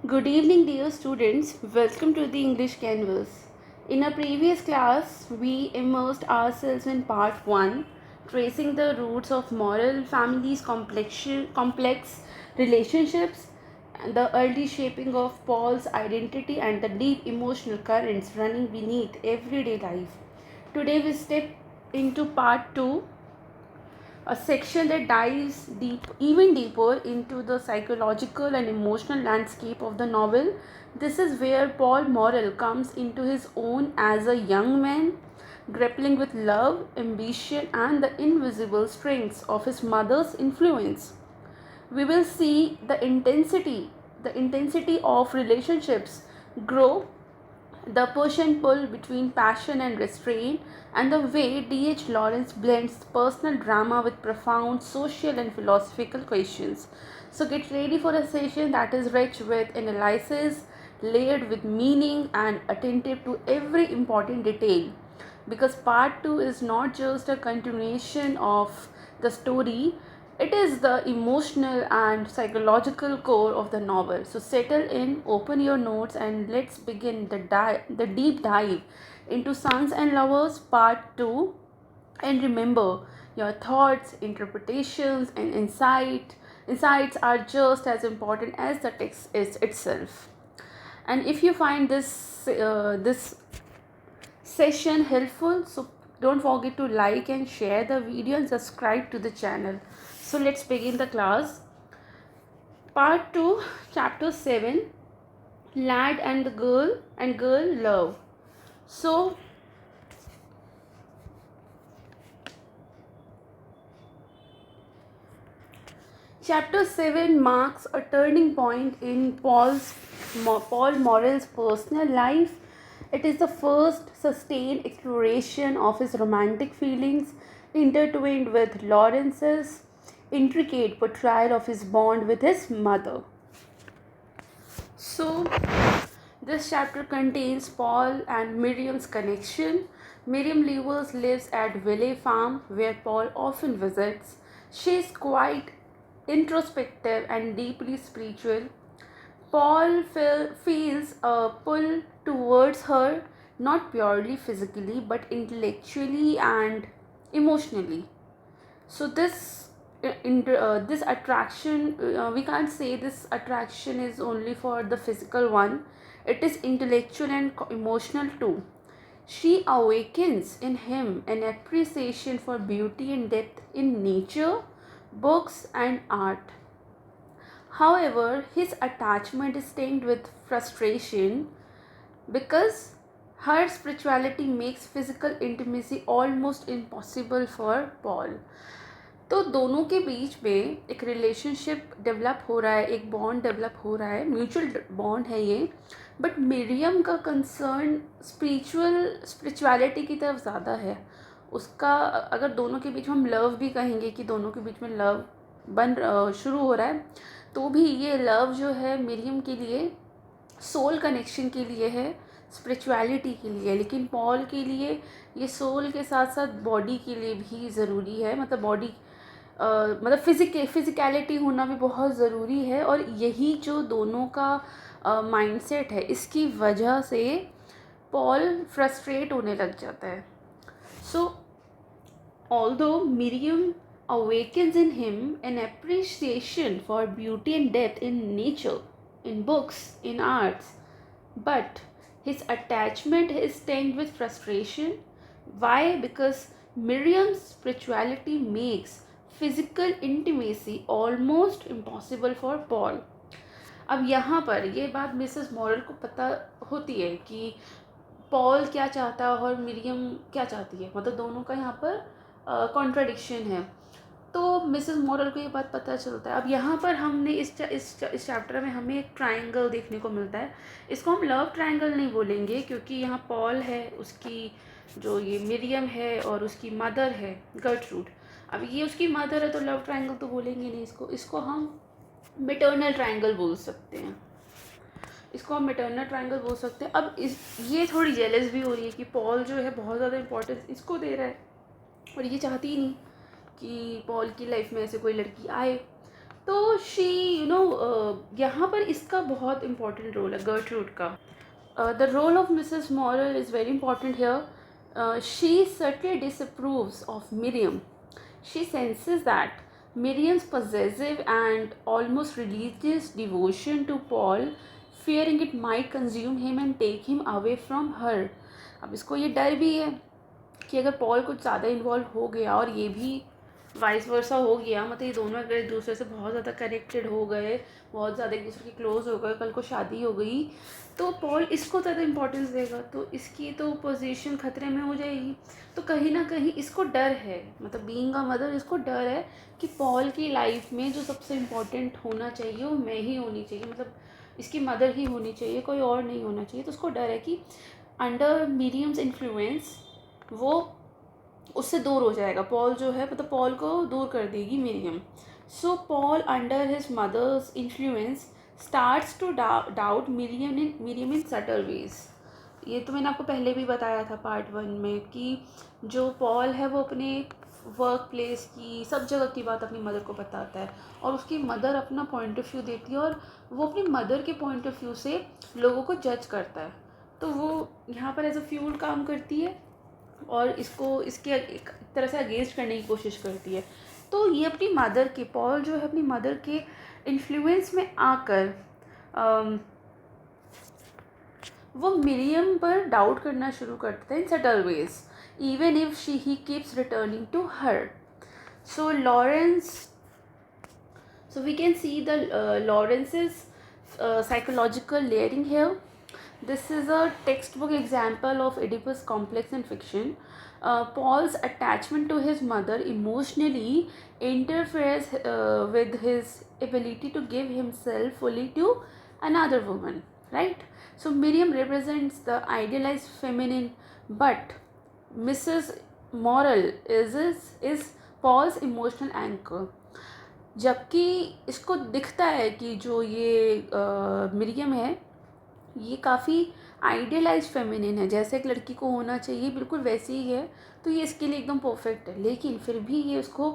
Good evening, dear students. Welcome to the English Canvas. In a previous class, we immersed ourselves in part 1, tracing the roots of moral families' complex relationships, and the early shaping of Paul's identity, and the deep emotional currents running beneath everyday life. Today, we step into part 2, a section that dives even deeper into the psychological and emotional landscape of the novel. This is where Paul Morrell comes into his own as a young man, grappling with love, ambition, and the invisible strengths of his mother's influence. We will see the intensity of relationships grow, the push and pull between passion and restraint, and the way D.H. Lawrence blends personal drama with profound social and philosophical questions. So get ready for a session that is rich with analysis, layered with meaning, and attentive to every important detail. Because part 2 is not just a continuation of the story, it is the emotional and psychological core of the novel. So settle in, open your notes, and let's begin the deep dive into Sons and Lovers Part 2. And remember, your thoughts, interpretations, and insights are just as important as the text is itself. And if you find this session helpful, so don't forget to like and share the video and subscribe to the channel. So let's begin the class. Part 2, chapter 7, lad and the girl love. So chapter 7 marks a turning point in Paul Morrell's personal life. It is the first sustained exploration of his romantic feelings, intertwined with Lawrence's intricate portrayal of his bond with his mother. So, this chapter contains Paul and Miriam's connection. Miriam Levers lives at Villay Farm, where Paul often visits. She is quite introspective and deeply spiritual. Paul feels a pull towards her, not purely physically but intellectually and emotionally. So this attraction, we can't say this attraction is only for the physical one. It is intellectual and emotional too. She awakens in him an appreciation for beauty and depth in nature, books, and art. However, his attachment is tinged with frustration because her spirituality makes physical intimacy almost impossible for Paul. तो दोनों के बीच में एक relationship develop हो रहा है, एक बॉन्ड डेवलप हो रहा है, म्यूचुअल बॉन्ड है ये. बट मिरियम का कंसर्न स्पिरिचुअलिटी की तरफ ज़्यादा है. उसका अगर दोनों के बीच में हम लव भी कहेंगे कि दोनों के बीच में लव शुरू हो रहा है, तो भी ये लव जो है मिरियम के लिए सोल कनेक्शन के लिए है, स्पिरिचुअलिटी के लिए. लेकिन पॉल के लिए ये सोल के साथ साथ बॉडी के लिए भी ज़रूरी है. मतलब बॉडी मतलब फिज़िकलिटी होना भी बहुत ज़रूरी है. और यही जो दोनों का माइंडसेट है, इसकी वजह से पॉल फ्रस्ट्रेट होने लग जाता है. सो although Miriam awakens in him an appreciation for beauty and depth in nature, in books, in arts, but his attachment is tinged with frustration. Why? Because Miriam's spirituality makes physical intimacy almost impossible for Paul. अब यहाँ पर ये बात Mrs moral को पता होती है कि पॉल क्या चाहता है और मिरियम क्या चाहती है. मतलब दोनों का यहाँ पर कॉन्ट्राडिक्शन है. तो मिसेस मॉरल को ये बात पता चलता है. अब यहाँ पर हमने इस चैप्टर में हमें एक ट्रायंगल देखने को मिलता है. इसको हम लव ट्रायंगल नहीं बोलेंगे, क्योंकि यहाँ पॉल है, उसकी जो ये मिरियम है, और उसकी मदर है गर्टरूड. अब ये उसकी मदर है तो लव ट्रायंगल तो बोलेंगे नहीं. इसको हम मिटर्नल ट्रायंगल बोल सकते हैं. अब ये थोड़ी जेलस भी हो रही है कि पॉल जो है बहुत ज़्यादा इंपॉर्टेंस इसको दे रहा है, और ये चाहती ही नहीं कि पॉल की लाइफ में ऐसे कोई लड़की आए. तो शी यहाँ पर इसका बहुत इम्पोर्टेंट रोल है गर्ट्रूड का. The role of Mrs. Morrel is very important here. She certainly disapproves of Miriam. She senses that Miriam's possessive and almost religious devotion to Paul, fearing it might consume him and take him away from her. अब इसको ये डर भी है कि अगर Paul कुछ ज़्यादा इन्वॉल्व हो गया और ये भी वाइस वर्सा हो गया, मतलब ये दोनों अगर एक दूसरे से बहुत ज़्यादा कनेक्टेड हो गए, बहुत ज़्यादा एक दूसरे के क्लोज हो गए, कल को शादी हो गई, तो पॉल इसको ज़्यादा इंपॉर्टेंस देगा, तो इसकी तो पोजीशन खतरे में हो जाएगी. तो कहीं ना कहीं इसको डर है, मतलब बीइंग अ मदर इसको डर है कि पॉल की लाइफ में जो सबसे इम्पोर्टेंट होना चाहिए वो मैं ही होनी चाहिए, मतलब इसकी मदर ही होनी चाहिए, कोई और नहीं होना चाहिए. तो उसको डर है कि अंडर मीडियम्स इन्फ्लुएंस वो उससे दूर हो जाएगा. पॉल जो है मतलब पॉल को दूर कर देगी Miriam. So Paul under his mother's influence starts to doubt Miriam in subtle ways. ये तो मैंने आपको पहले भी बताया था पार्ट 1 में कि जो पॉल है वो अपने वर्क प्लेस की सब जगह की बात अपनी मदर को बताता है, और उसकी मदर अपना पॉइंट ऑफ व्यू देती है और वो अपनी मदर के पॉइंट ऑफ व्यू से लोगों को जज करता है. तो वो यहाँ पर एज अ फ्यूल काम करती है और इसको इसके एक तरह से अगेंस्ट करने की कोशिश करती है. तो ये अपनी मदर के पॉल जो है अपनी मदर के इन्फ्लुएंस में आकर वो मिरियम पर डाउट करना शुरू करते हैं in subtle ways, even if he keeps returning to her. So Lawrence, so we can see the Lawrence's psychological layering here. This is a textbook example of Oedipus complex in fiction. Paul's attachment to his mother emotionally interferes with his ability to give himself fully to another woman, right? So Miriam represents the idealized feminine, but Mrs. Morrel is Paul's emotional anchor. जबकि इसको दिखता है कि जो ये Miriam है ये काफ़ी आइडियलाइज फेमिनिन है, जैसे एक लड़की को होना चाहिए बिल्कुल वैसे ही है, तो ये इसके लिए एकदम परफेक्ट है. लेकिन फिर भी ये उसको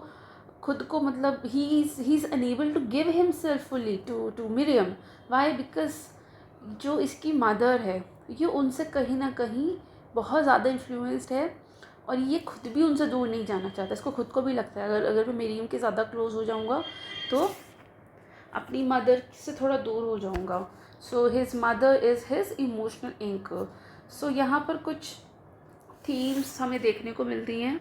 खुद को मतलब ही is unable to give himself fully to Miriam. Why? Because जो इसकी मदर है ये उनसे कहीं ना कहीं बहुत ज़्यादा इन्फ्लुएंस्ड है और ये खुद भी उनसे दूर नहीं जाना चाहता. इसको खुद को भी लगता है अगर अगर मैं मिरियम के ज़्यादा क्लोज हो जाऊँगा तो अपनी मदर से थोड़ा दूर हो जाऊँगा. So his mother is his emotional anchor. So यहाँ पर कुछ थीम्स हमें देखने को मिलती हैं.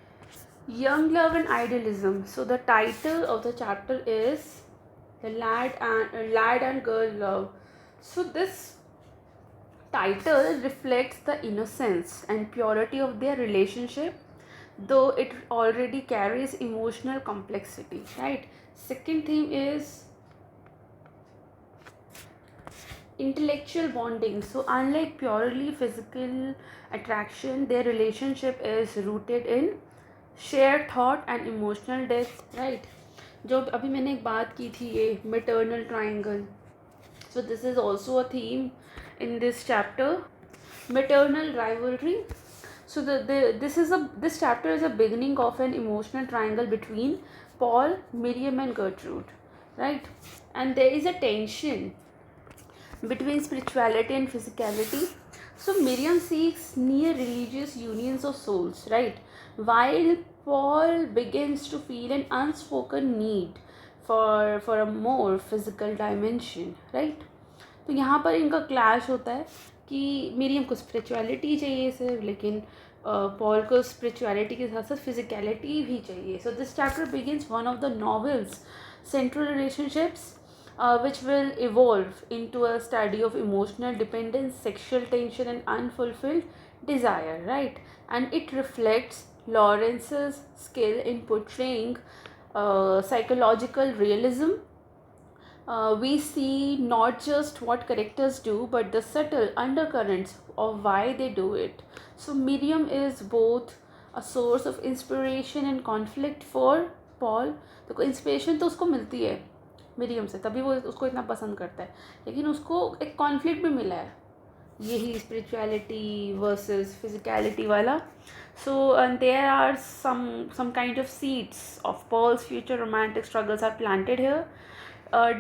Young love and idealism. So the title of the chapter is the lad and girl love. So this title reflects the innocence and purity of their relationship, though it already carries emotional complexity, right? Second theme is intellectual bonding. So unlike purely physical attraction, their relationship is rooted in shared thought and emotional depth, right? जो अभी मैंने एक बात की थी ये maternal triangle. So this is also a theme in this chapter, maternal rivalry. So this chapter is a beginning of an emotional triangle between Paul, Miriam and Gertrude, right? And there is a tension between spirituality and physicality. So Miriam seeks near religious unions of souls, right? While Paul begins to feel an unspoken need for a more physical dimension, right? तो यहाँ पर इनका clash होता है कि Miriam को spirituality चाहिए सिर्फ, लेकिन पॉल को स्पिरिचुअलिटी के साथ साथ फिजिकलिटी भी चाहिए. So this chapter begins one of the novels central relationships which will evolve into a study of emotional dependence, sexual tension and unfulfilled desire, right? And it reflects Lawrence's skill in portraying psychological realism. We see not just what characters do, but the subtle undercurrents of why they do it. So Miriam is both a source of inspiration and conflict for Paul. तो inspiration तो उसको मिलती है Miriam से, तभी वो उसको इतना पसंद करता है, लेकिन उसको एक कॉन्फ्लिक्ट भी मिला है यही स्पिरिचुअलिटी वर्सेस फिजिकलिटी वाला. So and there are some kind of seeds of Paul's future romantic struggles are planted here.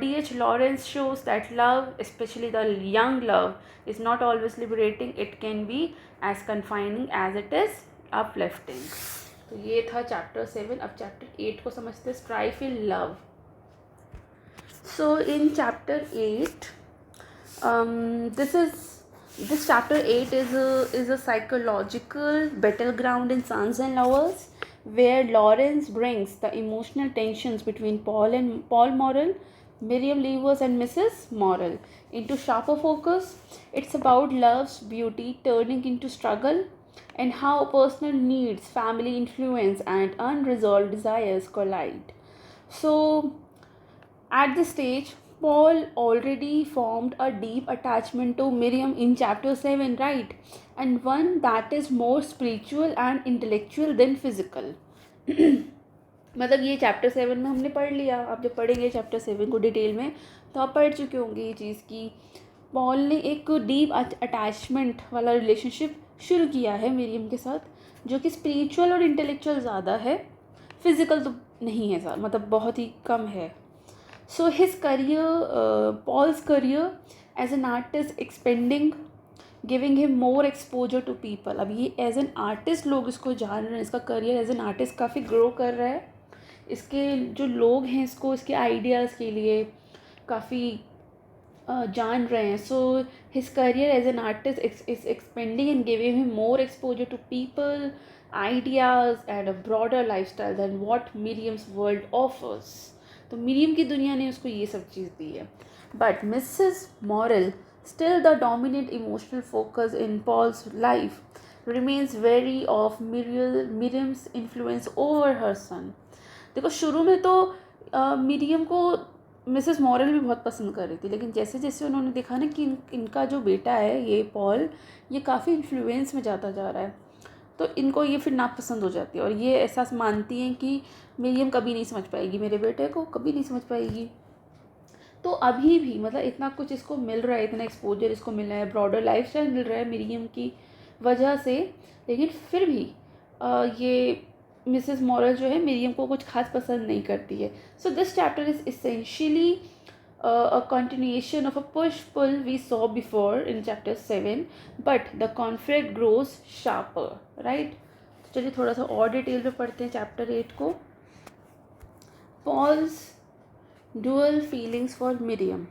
D.H. Lawrence shows that love, especially the young love, is not always liberating. It can be as confining as it is uplifting. तो ये था chapter 7. अब chapter 8 को समझते हैं, strife in love. So in chapter 8, this chapter 8 is a psychological battleground in Sons and Lovers, where Lawrence brings the emotional tensions between Paul Morrell, Miriam Levers, and Mrs. Morrell into sharper focus. It's about love's beauty turning into struggle, and how personal needs, family influence, and unresolved desires collide. So, at this stage, Paul already formed a deep attachment to Miriam in chapter 7, right? And one that is more spiritual and intellectual than physical. मतलब ये chapter 7 में हमने पढ़ लिया. आप जब पढ़ेंगे chapter 7 को डिटेल में तो आप पढ़ चुके होंगे ये चीज़ की पॉल ने एक डीप अटैचमेंट वाला रिलेशनशिप शुरू किया है मिरियम के साथ, जो कि स्पिरिचुअल और इंटेलेक्चुअल ज़्यादा है, फिज़िकल तो नहीं है, मतलब बहुत ही कम है. So his career, Paul's career as an artist expanding, giving him more exposure to people. अब ये एज एन आर्टिस्ट लोग इसको जान रहे हैं, इसका करियर एज एन आर्टिस्ट काफ़ी ग्रो कर रहा है. इसके जो लोग हैं इसको इसके आइडियाज़ के लिए काफ़ी जान रहे हैं. So his career as an artist is expanding and giving him more exposure to people, ideas and a broader lifestyle than what Miriam's world offers. तो मिरियम की दुनिया ने उसको ये सब चीज़ दी है. But Mrs Morel, still the dominant emotional focus in Paul's life, remains wary of Miriam's influence over her son. देखो शुरू में तो मिरियम को मिसेस मॉरल भी बहुत पसंद कर रही थी, लेकिन जैसे जैसे उन्होंने देखा ना कि इनका जो बेटा है ये पॉल, ये काफ़ी इन्फ्लुएंस में जाता जा रहा है, तो इनको ये फिर नापसंद हो जाती है और ये एहसास मानती हैं कि मिरियम कभी नहीं समझ पाएगी मेरे बेटे को, कभी नहीं समझ पाएगी. तो अभी भी मतलब इतना कुछ इसको मिल रहा है, इतना एक्सपोजर इसको मिल रहा है, ब्रॉडर लाइफ स्टाइल मिल रहा है मिरियम की वजह से, लेकिन फिर भी ये मिसेस मॉरल जो है मिरियम को कुछ खास पसंद नहीं करती है. So this chapter is essentially a continuation of a push-pull we saw before in chapter 7, but the conflict grows sharper, right? चलिए थोड़ा सा और डिटेल में पढ़ते हैं चैप्टर 8 को. Paul's dual feelings for Miriam.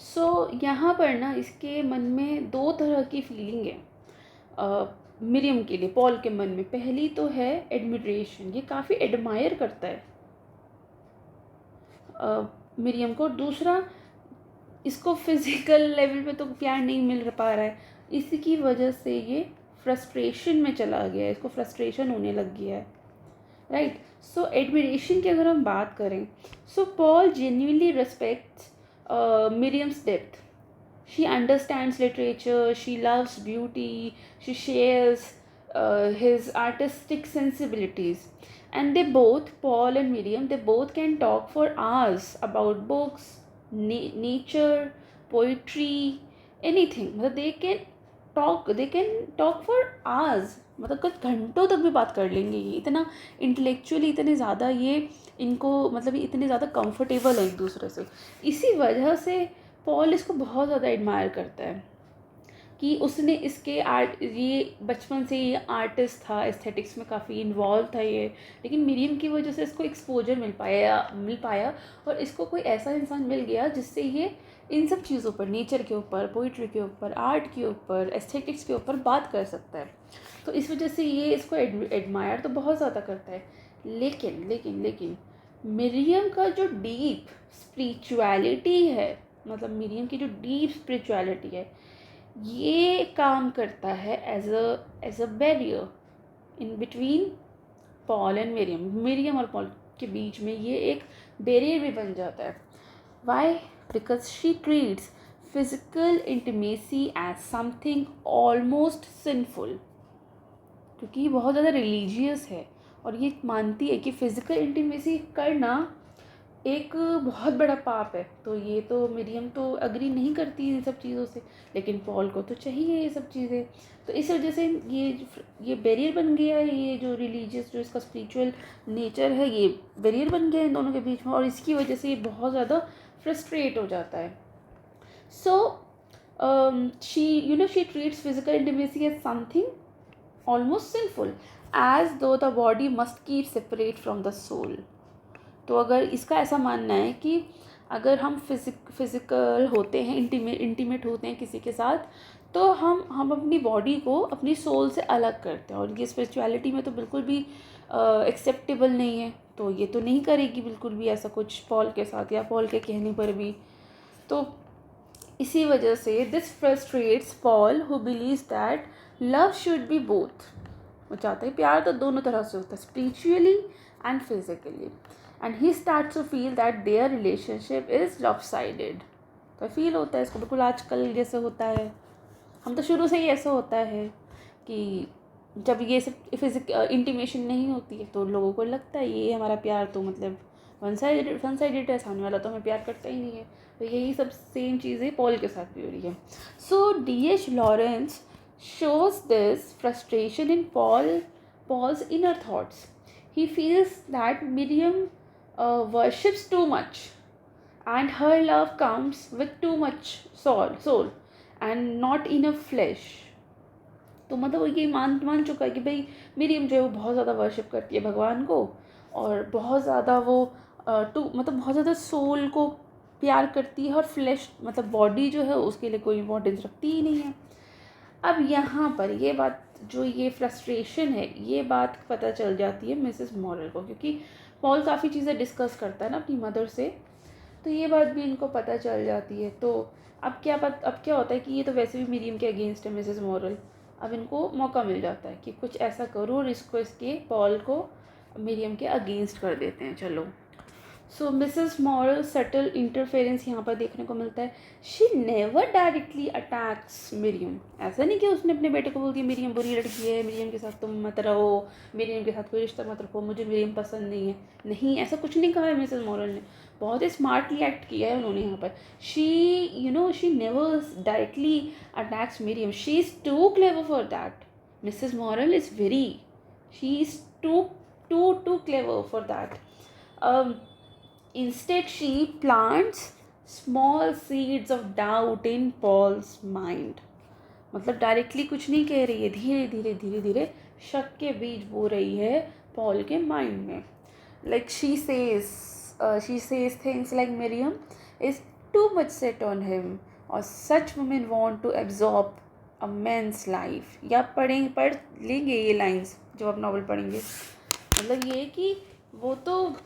So यहाँ पर ना इसके मन में दो तरह की फीलिंग है मिरियम के लिए. पॉल के मन में पहली तो है एडमिरेशन, ये काफ़ी एडमायर करता है मिरियम को. दूसरा, इसको फिज़िकल लेवल पे तो प्यार नहीं मिल पा रहा है, इसी की वजह से ये फ्रस्ट्रेशन में चला गया है, इसको फ्रस्ट्रेशन होने लग गया है, राइट. सो एडमिरेशन की अगर हम बात करें, so Paul genuinely respects Miriam's depth. She understands literature, she loves beauty, she shares his artistic sensibilities, and they both, Paul and Miriam, they both can talk for hours about books, nature, poetry, anything. मतलब they can talk for hours, मतलब कुछ घंटों तक भी बात कर लेंगे. ये इतना इंटेलेक्चुअली इतने ज़्यादा ये इनको मतलब इतने ज़्यादा कंफर्टेबल है एक दूसरे से. इसी वजह से पॉल इसको बहुत ज़्यादा एडमायर करता है कि उसने इसके आर्ट, ये बचपन से ये आर्टिस्ट था, एस्थेटिक्स में काफ़ी इन्वॉल्व था ये, लेकिन मिरियम की वजह से इसको एक्सपोजर मिल पाया और इसको कोई ऐसा इंसान मिल गया जिससे ये इन सब चीज़ों पर, नेचर के ऊपर, पोइट्री के ऊपर, आर्ट के ऊपर, एस्थेटिक्स के ऊपर बात कर सकता है. तो इस वजह से ये इसको एडमायर तो बहुत ज़्यादा करता है. लेकिन मिरियम का जो डीप स्पिरिचुअलिटी है, मतलब मिरियम की जो डीप स्पिरिचुअलिटी है, ये काम करता है as a barrier in between Paul and Miriam और पॉल के बीच में ये एक बैरियर भी बन जाता है. Why? Because she treats physical intimacy as something almost sinful, क्योंकि ये बहुत ज़्यादा रिलीजियस है और ये मानती है कि फ़िज़िकल इंटीमेसी करना एक बहुत बड़ा पाप है. तो ये तो मिरियम तो अग्री नहीं करती इन सब चीज़ों से, लेकिन पॉल को तो चाहिए ये सब चीज़ें. तो इस वजह से ये बैरियर बन गया है, ये जो रिलीजियस, जो इसका स्पिरिचुअल नेचर है, ये बैरियर बन गया है इन दोनों के बीच में, और इसकी वजह से ये बहुत ज़्यादा फ्रस्ट्रेट हो जाता है. So she treats physical intimacy as something almost sinful, as though the body must keep separate from the soul. तो अगर इसका ऐसा मानना है कि अगर हम फिज़िकल होते हैं, इंटीमेट होते हैं किसी के साथ, तो हम अपनी बॉडी को अपनी सोल से अलग करते हैं, और ये स्पिरिचुअलिटी में तो बिल्कुल भी एक्सेप्टेबल नहीं है. तो ये तो नहीं करेगी बिल्कुल भी ऐसा कुछ पॉल के साथ, या पॉल के कहने पर भी. तो इसी वजह से this frustrates Paul who believes that love should be both. वो चाहता है प्यार तो दोनों तरह से होता है, spiritually and physically. And he starts to feel that their relationship is lopsided. तो फील होता है इसको बिल्कुल आजकल जैसे होता है, हम तो शुरू से ही ऐसा होता है कि जब ये सब इंटीमेशन नहीं होती है तो लोगों को लगता है ये हमारा प्यार तो मतलब वन साइडेड है, सामने वाला तो हमें प्यार करता ही नहीं है. तो यही सब सेम चीज़ें पॉल के साथ भी हो रही है. सो D.H. Lawrence shows this frustration in Paul's inner thoughts. He feels that Miriam worships too much, and her love comes with too much soul and not enough flesh. तो मतलब वो ये मान चुका है कि भाई मिरियम जो है वो बहुत ज़्यादा वर्शिप करती है भगवान को, और बहुत ज़्यादा वो मतलब बहुत ज़्यादा सोल को प्यार करती है, और फ्लैश मतलब बॉडी जो है उसके लिए कोई इम्पोर्टेंस रखती ही नहीं है. अब यहाँ पर ये बात जो ये फ्रस्ट्रेशन है, ये बात पता चल जाती है मिसेस मॉरल को, क्योंकि पॉल काफ़ी चीज़ें डिस्कस करता है ना अपनी मदर से, तो ये बात भी इनको पता चल जाती है. तो अब क्या होता है कि ये तो वैसे भी मिरियम के अगेंस्ट है मिसेस मॉरल. अब इनको मौका मिल जाता है कि कुछ ऐसा करो और इसके पॉल को मिरियम के अगेंस्ट कर देते हैं. चलो, सो मिसेस मॉरल सटल इंटरफेरेंस यहाँ पर देखने को मिलता है. She never directly attacks Miriam. ऐसा नहीं कि उसने अपने बेटे को बोल दिया मिरियम बुरी लड़की है, मिरियम के साथ तुम मत रहो, मिरियम के साथ कोई रिश्ता मत रखो, मुझे मिरियम पसंद नहीं है. नहीं, ऐसा कुछ नहीं कहा है मिसेस मॉरल ने. बहुत ही स्मार्टली एक्ट किया है उन्होंने यहाँ पर. She never directly attacks Miriam. She is too clever for that. Mrs Morel is she is too clever for that. Instead, she plants small seeds of doubt in Paul's mind. मतलब directly कुछ नहीं कह रही है, धीरे धीरे शक के बीज बो रही है पॉल के माइंड में. Like she says things like Miriam is too much set on him, or such women want to absorb a man's life. या पढ़ लेंगे ये लाइंस जब आप नॉवल पढ़ेंगे. मतलब ये कि वो तो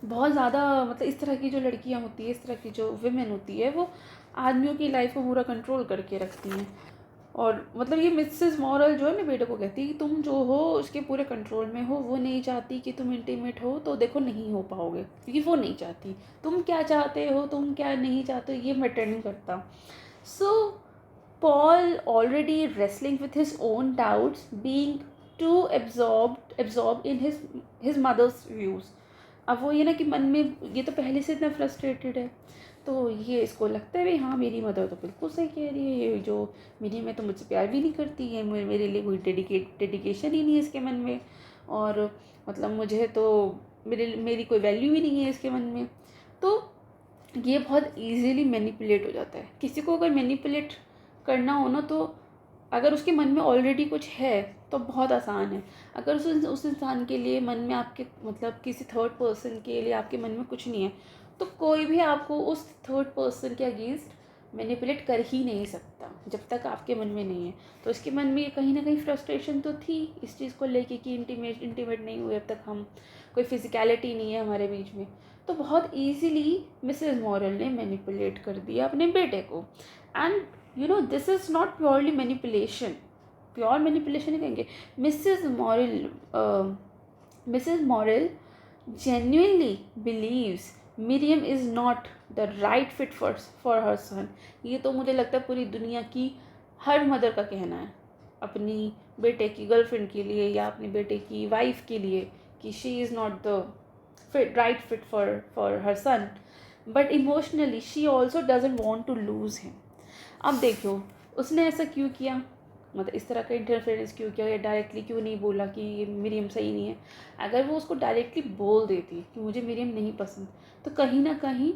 बहुत ज़्यादा मतलब इस तरह की जो लड़कियां होती है, इस तरह की जो विमेन होती है, वो आदमियों की लाइफ को पूरा कंट्रोल करके रखती हैं. और मतलब ये मिसेस मॉरल जो है ना बेटे को कहती है कि तुम जो हो उसके पूरे कंट्रोल में हो. वो नहीं चाहती कि तुम इंटीमेट हो, तो देखो नहीं हो पाओगे, क्योंकि वो नहीं चाहती. तुम क्या चाहते हो, तुम क्या नहीं चाहते हो, ये मैटर नहीं करता. So Paul already wrestling with his own doubts, being too absorb in his mother's views. अब वो ये ना कि मन में ये तो पहले से इतना फ्रस्ट्रेटेड है, तो ये इसको लगता है भाई हाँ मेरी मदर तो बिल्कुल सही कह रही है, ये जो मेरी में तो मुझसे प्यार भी नहीं करती है, मेरे लिए कोई डेडिकेशन ही नहीं है इसके मन में, और मतलब मुझे तो मेरी कोई वैल्यू ही नहीं है इसके मन में. तो ये बहुत ईजीली मैनिपुलेट हो जाता है. किसी को अगर मैनिपुलेट करना हो ना, तो अगर उसके मन में ऑलरेडी कुछ है तो बहुत आसान है. अगर उस इंसान के लिए मन में आपके मतलब किसी थर्ड पर्सन के लिए आपके मन में कुछ नहीं है, तो कोई भी आपको उस थर्ड पर्सन के अगेंस्ट मैनिपुलेट कर ही नहीं सकता जब तक आपके मन में नहीं है. तो इसके मन में कहीं ना कहीं फ्रस्ट्रेशन तो थी इस चीज़ को लेके कि इंटीमेट नहीं हुए अब तक, हम कोई फिजिकलिटी नहीं है हमारे बीच में. तो बहुत ईजीली मिसेस मॉरल ने मैनिपुलेट कर दिया अपने बेटे को. And this is not purely manipulation. Pure manipulation ही कहेंगे. Mrs Morel genuinely believes Miriam is not the right fit for her son. ये तो मुझे लगता है पूरी दुनिया की हर मदर का कहना है अपनी बेटे की गर्लफ्रेंड के लिए या अपने बेटे की वाइफ के लिए, कि she is not the right fit for her son. But emotionally she also doesn't want to lose him. अब देखो उसने ऐसा क्यों किया. मतलब इस तरह का इंटरफेरेंस क्यों किया, या डायरेक्टली क्यों नहीं बोला कि ये मिरियम सही नहीं है। अगर वो उसको डायरेक्टली बोल देती कि मुझे मिरियम नहीं पसंद, तो कहीं ना कहीं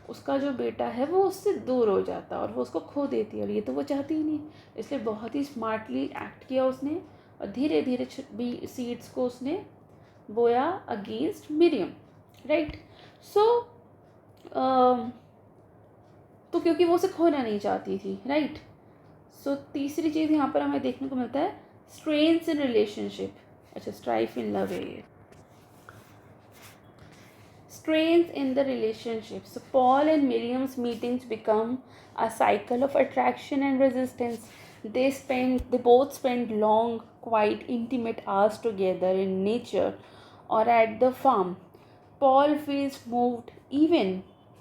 उसका जो बेटा है वो उससे दूर हो जाता और वो उसको खो देती, और ये तो वो चाहती ही नहीं। इसलिए बहुत ही स्मार्टली एक्ट किया उसने, और धीरे धीरे भी सीड्स को उसने बोया अगेंस्ट मिरियम, राइट। सो तो क्योंकि वो उसे खोना नहीं चाहती थी, राइट। सो तीसरी चीज़ यहाँ पर हमें देखने को मिलता है, स्ट्रेन्स इन रिलेशनशिप। अच्छा, स्ट्राइफ इन लव है ये। Strains in the relationship. So Paul and Miriam's meetings become a cycle of attraction and resistance. They both spend long, quite intimate hours together in nature or at the farm. Paul feels moved, even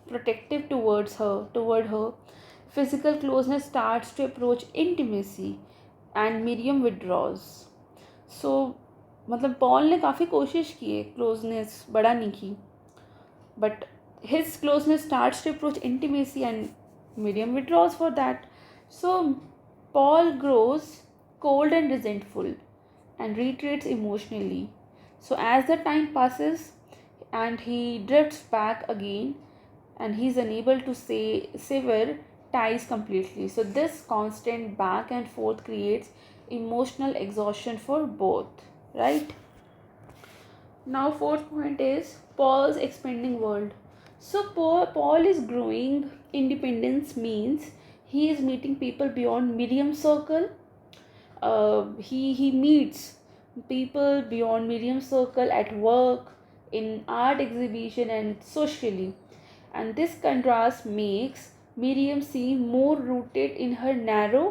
protective toward her. Physical closeness starts to approach intimacy and Miriam withdraws. So मतलब Paul ने काफ़ी कोशिश की है closeness बढ़ाने की, but his closeness starts to approach intimacy and Miriam withdraws for that. So Paul grows cold and resentful and retreats emotionally. So as the time passes and he drifts back again, and he's unable to sever ties completely. So this constant back and forth creates emotional exhaustion for both, right? Now, fourth point is Paul's expanding world. So, Paul is growing. Independence means he is meeting people beyond Miriam's circle. He meets people beyond Miriam's circle at work, in art exhibition, and socially. And this contrast makes Miriam seem more rooted in her narrow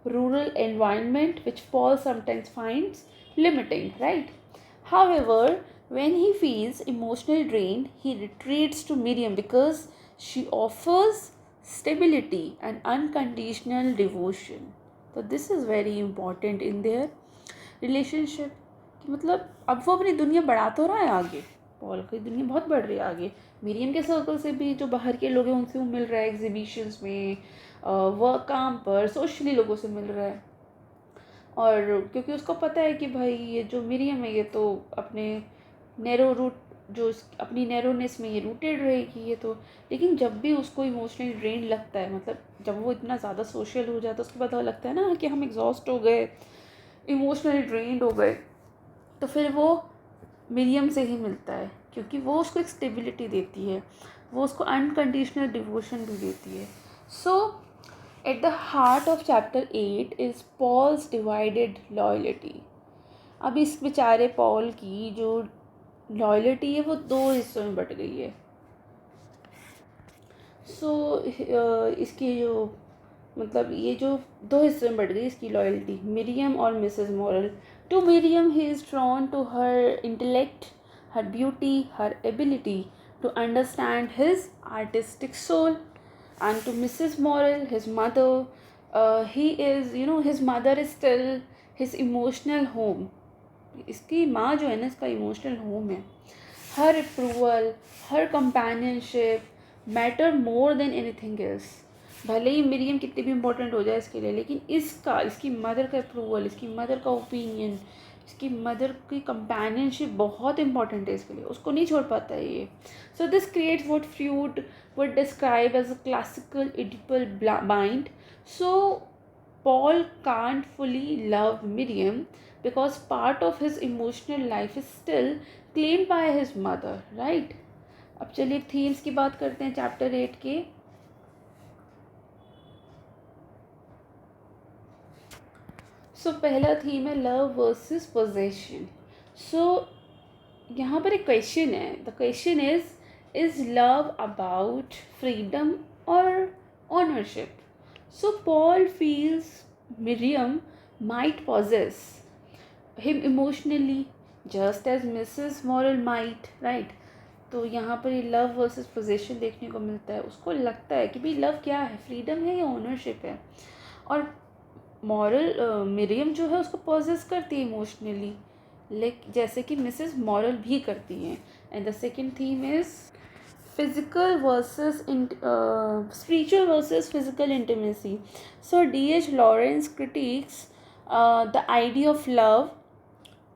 rural environment, which Paul sometimes finds limiting, right? However, when he feels emotionally drained, he retreats to Miriam because she offers stability and unconditional devotion. तो this is very important in their relationship, कि मतलब अब वो अपनी दुनिया बढ़ा तो रहा है आगे, पॉल की दुनिया बहुत बढ़ रही है आगे, मिरियम के सर्कल से भी जो बाहर के लोग हैं उनसे वो मिल रहा है एग्जीबिशंस में, वर्क काम पर सोशली लोगों से मिल रहा है। और क्योंकि उसको पता है कि भाई ये जो मिरियम है ये तो अपने नैरो रूट, जो अपनी नैरोनेस में ये रूटेड रहेगी ये तो। लेकिन जब भी उसको इमोशनली ड्रेन लगता है, मतलब जब वो इतना ज़्यादा सोशल हो जाता है, उसको पता लगता है ना कि हम एग्जॉस्ट हो गए, इमोशनली ड्रेन्ड हो गए, तो फिर वो मिरियम से ही मिलता है, क्योंकि वो उसको एक स्टेबिलिटी देती है, वो उसको अनकंडीशनल डिवोशन भी देती है। So at the heart of chapter 8 is Paul's divided loyalty. अब इस बेचारे पॉल की जो लॉयल्टी है वो दो हिस्सों में बट गई है। इसकी जो मतलब ये जो दो हिस्सों में बढ़ गई इसकी लॉयल्टी, मिरियम और Mrs Morel. To Miriam he is drawn to her intellect, her beauty, her ability to understand his artistic soul, and to Mrs. Morel, his mother, his mother is still his emotional home. इसकी माँ जो है ना, इसका emotional home है। Her approval, her companionship matter more than anything else. भले ही Miriam कितनी भी इम्पोर्टेंट हो जाए इसके लिए, लेकिन इसकी मदर का अप्रूवल, इसकी मदर का ओपिनियन, इसकी मदर की कंपेनियनशिप बहुत इंपॉर्टेंट है इसके लिए, उसको नहीं छोड़ पाता है ये। So this creates what fruit would describe as a classical Oedipal bind. So Paul can't fully love Miriam because part of his emotional life is still claimed by his mother, right? अब चलिए themes की बात करते हैं chapter 8 के। सो पहला theme है love versus possession. सो यहाँ पर एक क्वेश्चन है, the question is love about freedom or ownership? So Paul feels Miriam might possess him emotionally just as Mrs. Morel might, right? तो यहाँ पर ये लव वर्सेस पोजेशन देखने को मिलता है। उसको लगता है कि भाई लव क्या है, फ्रीडम है या ओनरशिप है। और मिरियम जो है उसको पोजेस करती है इमोशनली, जैसे कि मिसेस मॉरल भी करती हैं। And the second theme is spiritual versus physical intimacy. So D.H. Lawrence critiques the idea of love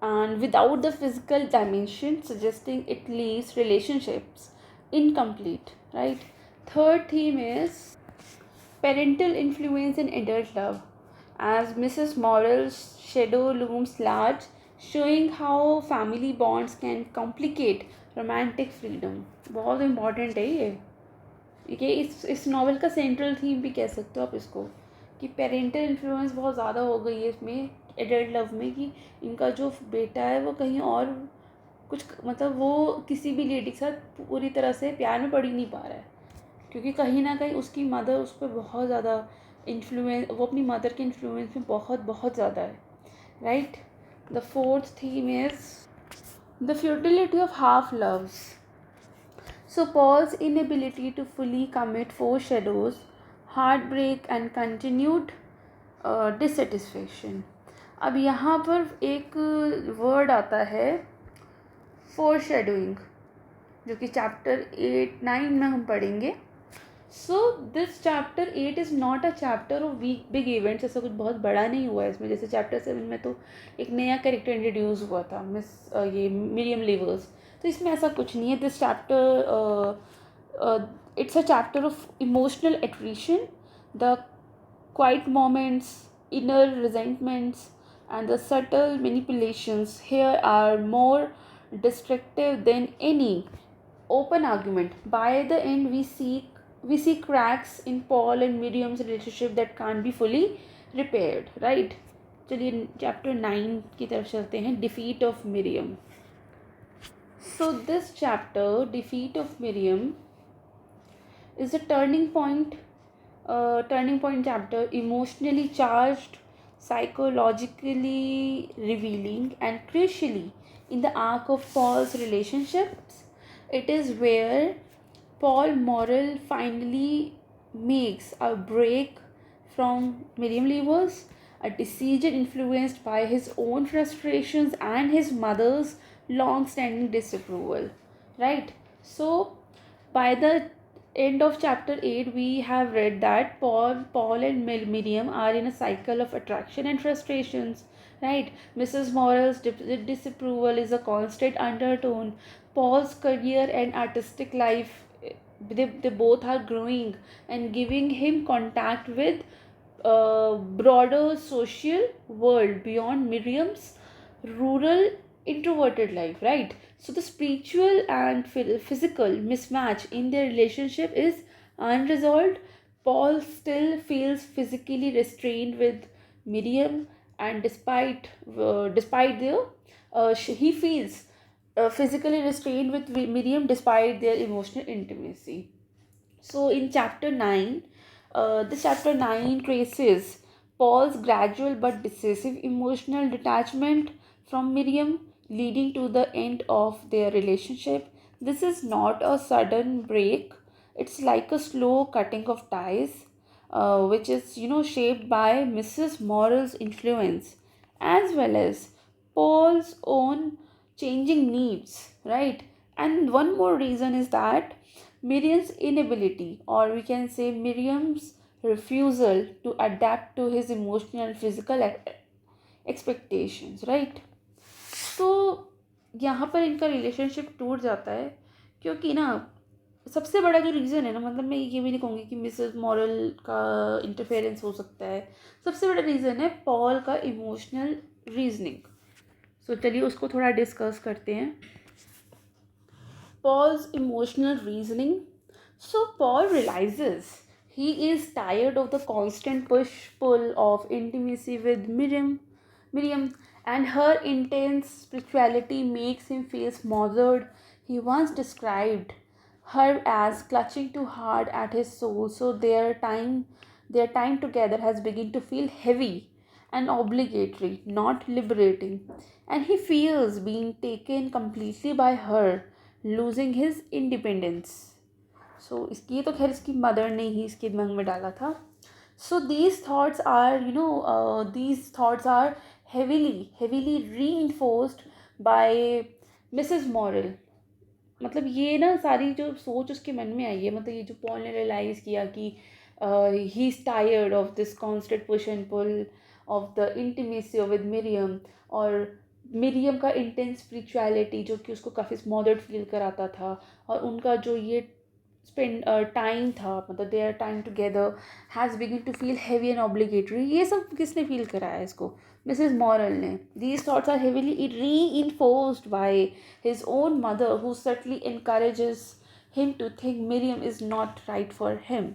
and without the physical dimension, suggesting it leaves relationships incomplete, right? Third theme is parental influence in adult love, as Mrs. Morrell's shadow looms large, showing how family bonds can complicate romantic freedom. बहुत important है ये इस novel का central theme भी कह सकते हो आप इसको, कि पेरेंटल इन्फ्लुएंस बहुत ज़्यादा हो गई है इसमें एडल्ट लव में, कि इनका जो बेटा है वो कहीं और कुछ मतलब वो किसी भी लेडी के साथ पूरी तरह से प्यार में पड़ ही नहीं पा रहा है, क्योंकि कहीं ना कहीं उसकी मदर उस पर बहुत ज़्यादा इन्फ्लुएंस, वो अपनी मदर के इन्फ्लुएंस में बहुत बहुत ज़्यादा है, right. The fourth theme is the futility of half loves. So Paul's inability to fully commit foreshadows heartbreak and continued dissatisfaction. अब यहाँ पर एक वर्ड आता है फोरशैडोइंग, जो कि चैप्टर 8-9 में हम पढ़ेंगे. So this chapter 8 is not a chapter of big events. ऐसा कुछ बहुत बड़ा नहीं हुआ है इसमें. जैसे चैप्टर 7 में तो एक नया कैरेक्टर इंट्रोड्यूस हुआ था, ये मिरियम लीवर्स. तो इसमें ऐसा कुछ नहीं है. This chapter it's a chapter of emotional attrition, the quiet moments, inner resentments, and the subtle manipulations here are more destructive than any open argument. By the end, we see cracks in Paul and Miriam's relationship that can't be fully repaired, right? चलिए chapter 9 की तरफ चलते हैं. Defeat of Miriam. So this chapter, defeat of Miriam, is a turning point chapter, emotionally charged, psychologically revealing, and crucially in the arc of Paul's relationships. It is where Paul Morrell finally makes a break from Miriam Levers, a decision influenced by his own frustrations and his mother's long-standing disapproval, right? So by the end of chapter 8, we have read that Paul and Miriam are in a cycle of attraction and frustrations, right? Mrs. Morrell's disapproval is a constant undertone. Paul's career and artistic life, they both are growing and giving him contact with broader social world beyond Miriam's rural introverted life, right? So the spiritual and physical mismatch in their relationship is unresolved. Paul still feels physically restrained with Miriam, and despite their he feels physically restrained with Miriam despite their emotional intimacy. So in chapter 9, this chapter 9 traces Paul's gradual but decisive emotional detachment from Miriam, leading to the end of their relationship. This is not a sudden break, it's like a slow cutting of ties, which is, shaped by Mrs. Morrell's influence as well as Paul's own changing needs, right? And one more reason is that Miriam's inability, or we can say Miriam's refusal to adapt to his emotional and physical expectations, right? तो यहाँ पर इनका relationship टूट जाता है, क्योंकि ना सबसे बड़ा जो रीज़न है ना, मतलब मैं ये भी नहीं कहूँगी कि मिसेस मॉरल का इंटरफेरेंस हो सकता है. सबसे बड़ा रीज़न है पॉल का इमोशनल रीजनिंग. सो चलिए उसको थोड़ा डिस्कस करते हैं. Paul's emotional reasoning. So Paul realizes he is tired of the constant push-pull of intimacy with Miriam, and her intense spirituality makes him feel smothered. He once described her as clutching too hard at his soul, so their time together has begun to feel heavy and obligatory, not liberating, and he feels being taken completely by her, losing his independence. So इसकी तो खैर इसकी mother ने ही इसके दिमाग में डाला था. So these thoughts are heavily reinforced by Mrs. Morrell. मतलब ये ना सारी जो सोच उसके मन में आई है, मतलब ये जो पॉल ने रियलाइज़ किया कि he is tired of this constant push and pull, of the intimacy with Miriam, और मिरियम का इंटेंस स्पिरिचुअलिटी जो कि उसको काफ़ी स्मॉदर्ड फील कराता था, और उनका जो ये स्पेंड टाइम था, मतलब their time together has begin to feel heavy and obligatory. ये सब किसने फील कराया इसको? मिसेस मॉरल ने। These thoughts are heavily reinforced by his own mother, who subtly encourages him to think Miriam is not right for him.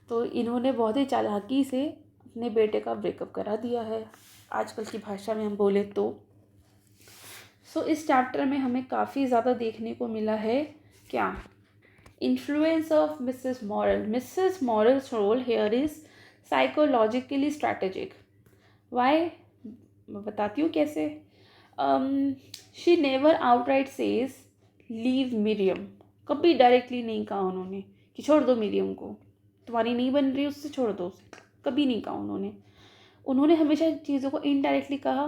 तो इन्होंने बहुत ही चालाकी से अपने बेटे का ब्रेकअप करा दिया है, आजकल की भाषा में हम बोले तो। इस चैप्टर में हमें काफ़ी ज़्यादा देखने को मिला है क्या? Influence of Mrs Morel. Mrs Morel's role here is psychologically strategic. Why? मैं बताती हूँ कैसे। She never outright says leave Miriam. कभी डायरेक्टली नहीं कहा उन्होंने कि छोड़ दो मिरियम को, तुम्हारी नहीं बन रही उससे, छोड़ दो उसे। कभी नहीं कहा उन्होंने हमेशा चीज़ों को इनडायरेक्टली कहा,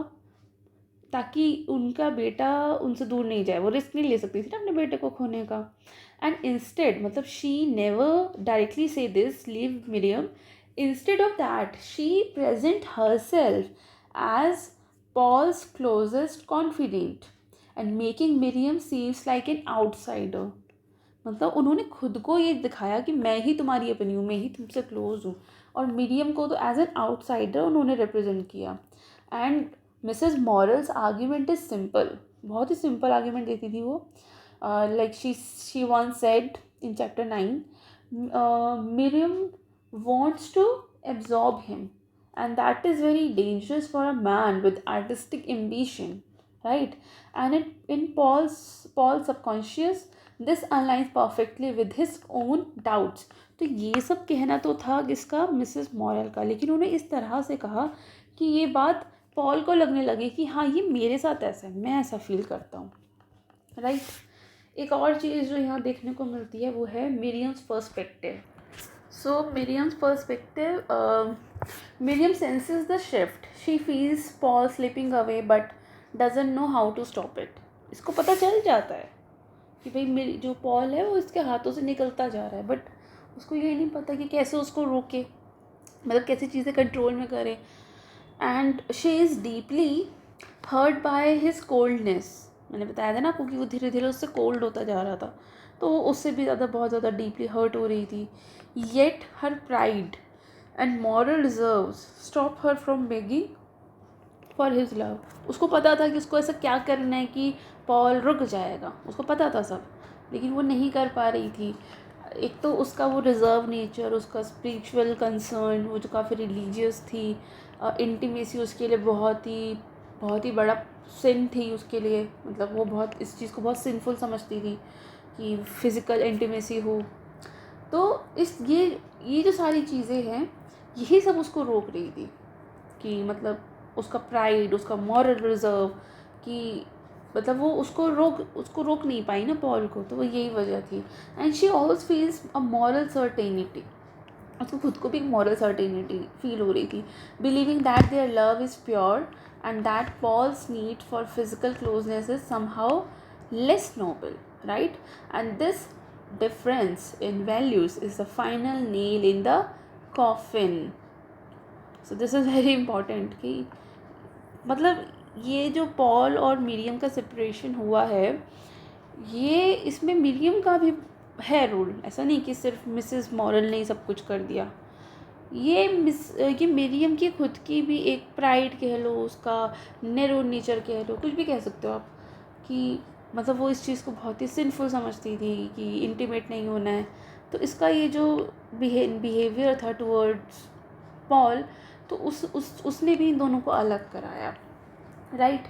ताकि उनका बेटा उनसे दूर नहीं जाए। वो रिस्क नहीं ले सकती थी ना अपने बेटे को खोने का। एंड इंस्टेड, मतलब she never directly say this leave Miriam, instead of that she present herself as Paul's closest confident and making Miriam seems like an outsider. मतलब उन्होंने खुद को ये दिखाया कि मैं ही तुम्हारी अपनी हूँ, मैं ही तुमसे क्लोज हूँ, और मिरियम को तो एज एन आउटसाइडर उन्होंने रिप्रेजेंट किया। And Mrs Morel's argument is simple, बहुत ही सिंपल आर्ग्यूमेंट देती थी वो। Like she once said in chapter 9, Miriam wants to absorb him, and that is very dangerous for a man with artistic ambition, right? And in Paul's subconscious, this aligns perfectly with his own doubts. तो ये सब कहना तो था किसका? Mrs moral का। लेकिन उन्होंने इस तरह से कहा कि ये बात पॉल को लगने लगी कि हाँ, ये मेरे साथ ऐसा है, मैं ऐसा फील करता हूँ, राइट? एक और चीज़ जो यहाँ देखने को मिलती है वो है मिरियम्स perspective. So Miriam's perspective, Miriam senses the shift. She feels Paul slipping away but doesn't know how to stop it. इसको पता चल जाता है कि भाई मेरी जो पॉल है वो इसके हाथों से निकलता जा रहा है, बट उसको ये नहीं पता कि कैसे उसको रोके, मतलब कैसी चीज़ें कंट्रोल में करे। And she is deeply hurt by his coldness. मैंने बताया था ना आपको कि वो धीरे धीरे उससे कोल्ड होता जा रहा था, तो उससे भी ज़्यादा बहुत ज़्यादा डीपली हर्ट हो रही थी। Yet her pride and moral reserves stop her from begging for his love. उसको पता था कि उसको ऐसा क्या करना है कि पॉल रुक जाएगा, उसको पता था सब, लेकिन वो नहीं कर पा रही थी। एक तो उसका वो रिज़र्व नेचर, उसका स्पिरिचुअल कंसर्न, वो जो काफ़ी रिलीजियस थी, इंटीमेसी उसके लिए बहुत ही बड़ा सिन थी उसके लिए। मतलब वो बहुत इस चीज़ को बहुत सिंफुल समझती थी कि फ़िज़िकल इंटीमेसी हो। तो ये जो सारी चीज़ें हैं, यही सब उसको रोक रही थी कि मतलब उसका प्राइड, उसका मॉरल रिज़र्व, कि मतलब वो उसको रोक नहीं पाई ना पॉल को, तो वो यही वजह थी। And she also feels a moral certainty. उसको खुद को भी एक मॉरल सर्टेनिटी फील हो रही थी, believing that their love is pure and that Paul's need for physical closeness is somehow less noble, right? And this difference in values is the final nail in the coffin. So this is very important कि मतलब ये जो Paul और Miriam का separation हुआ है, ये इसमें मिरियम का भी है रोल। ऐसा नहीं कि सिर्फ मिसेस मॉरल ने सब कुछ कर दिया। ये मिरियम की खुद की भी एक प्राइड कह लो, उसका नैरो नेचर कह लो, कुछ भी कह सकते हो आप, कि मतलब वो इस चीज़ को बहुत ही सिंफुल समझती थी कि इंटीमेट नहीं होना है। तो इसका ये जो बिहेवियर था टुवर्ड्स पॉल, तो उसने भी इन दोनों को अलग कराया, राइट?